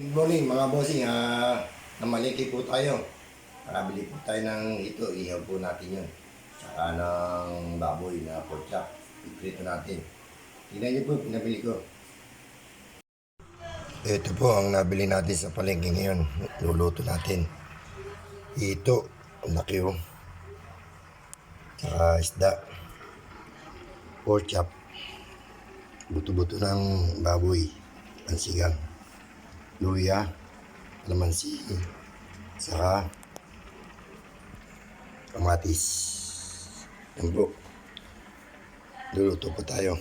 Good morning mga bossing, namaliki po tayo. Nakabili po tayo ng ito, ihaw po natin yun. Tsaka ng baboy na pork chop, iprito natin. Tingnan niyo po, pinabili ko. Ito po ang nabili natin sa palengke ngayon. Luluto natin. Ito, ang laki oh. Tsaka isda, pork chop, buto-buto ng baboy, pansigang, luya, kalamansi, saka kamatis. Yan po. Luluto po tayo.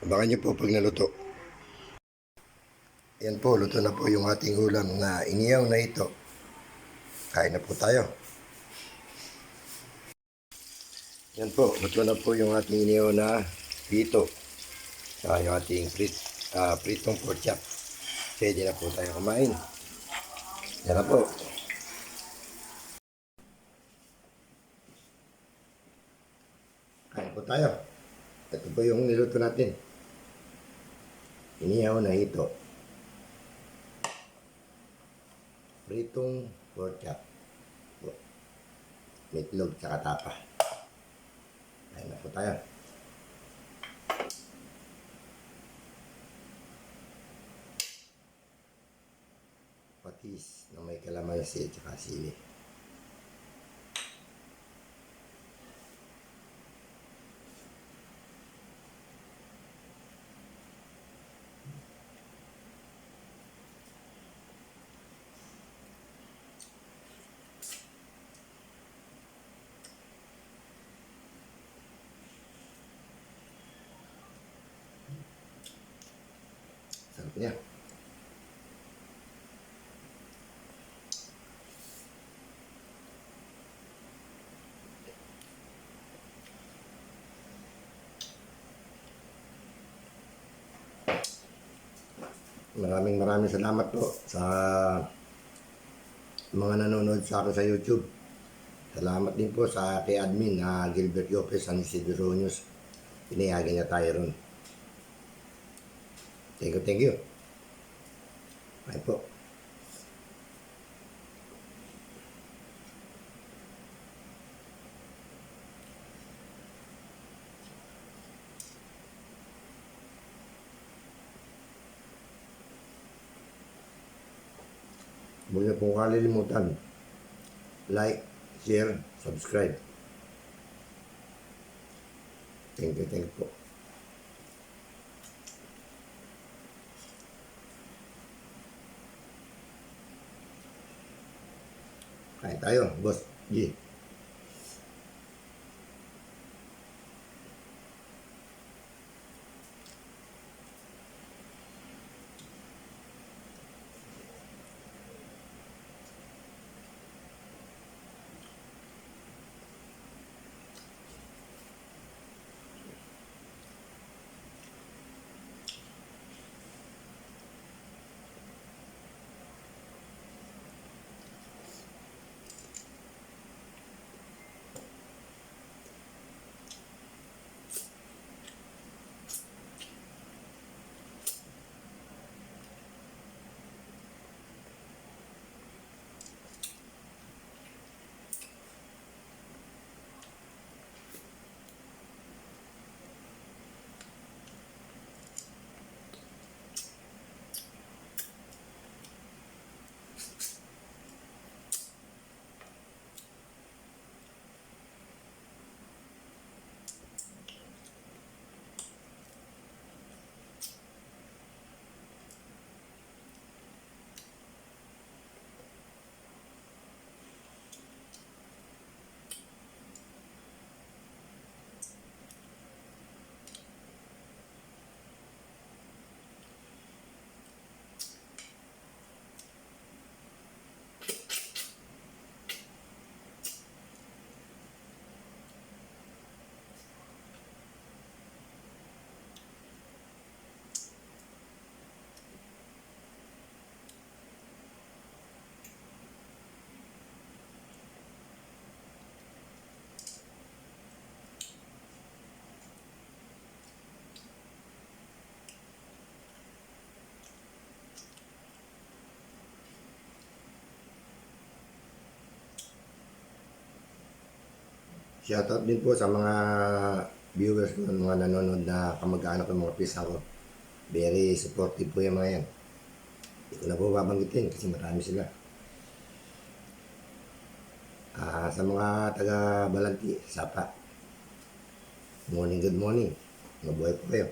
Abangan niyo po pag naluto. Yan po, luto na po yung ating ulam na iniyaw na ito. Kain na po tayo. Yan po, luto na po yung ating iniyaw na pito. Saka yung ating pritong pork chop. Pwede na po tayo kumain. Yan na po. Kain po tayo. Ito po yung niluto natin. Iniyaw na ito. Pritong pork chop. Meatloaf tsaka tapa. Kain na po tayo. Patis na may kalamansi tsaka sili. Sarap niya. Maraming salamat po sa mga nanonood sa akin sa YouTube. Salamat din po sa kay admin na Gilbert Yopes and Isidro News. Pinayagan niya tayo ron. Thank you. Bye po. Huwag niyo pong kalilimutan. Like, share, subscribe. Thank you po. Kain tayo, Boss G. Shoutout din po sa mga viewers ko, mga nanonood na kamag-anak ko, mga pisa ko. Very supportive po yung mga yan. Hindi ko na po babanggitin kasi marami sila. Sa mga taga Balanti, Sapa. Morning, good morning. Mabuhay po kayo.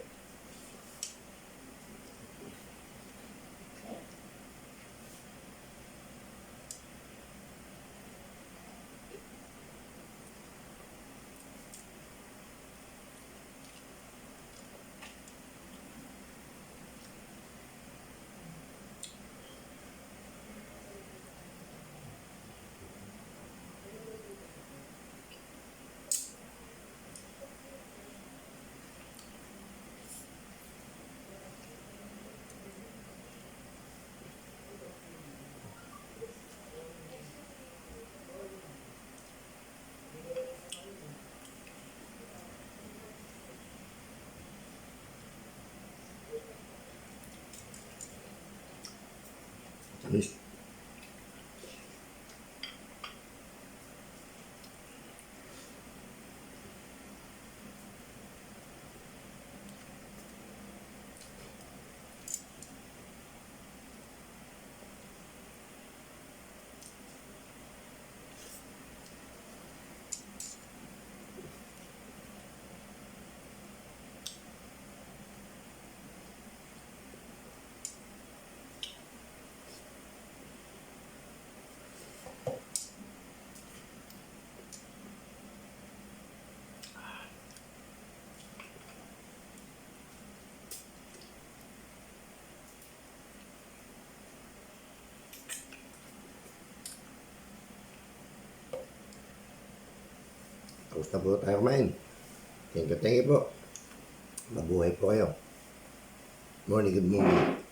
Tamis. Tapos na po tayo kumain. Thank you po. Mabuhay po kayo. Morning, good morning.